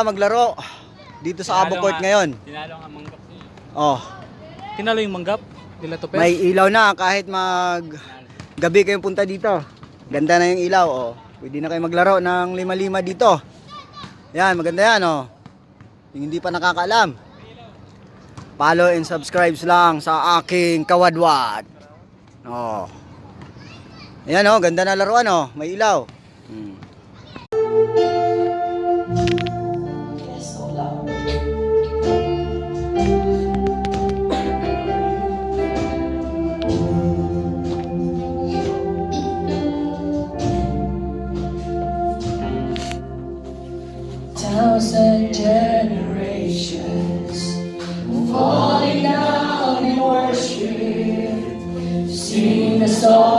Maglaro dito sa Abo Court ngayon. Tinalo ang manggap. Oh, Tinalo yung manggap? Dila Topes? may ilaw na kahit gabi kayong punta dito. Ganda na yung ilaw, oh. Pwede na kayo maglaro ng lima-lima dito. Yan, maganda yan, oh. Yung hindi pa nakakaalam, follow and subscribe lang sa aking kawadwad. Oh. Ayan, oh, ganda na laruan, oh. May ilaw. Thousand generations falling down in worship, sing the song.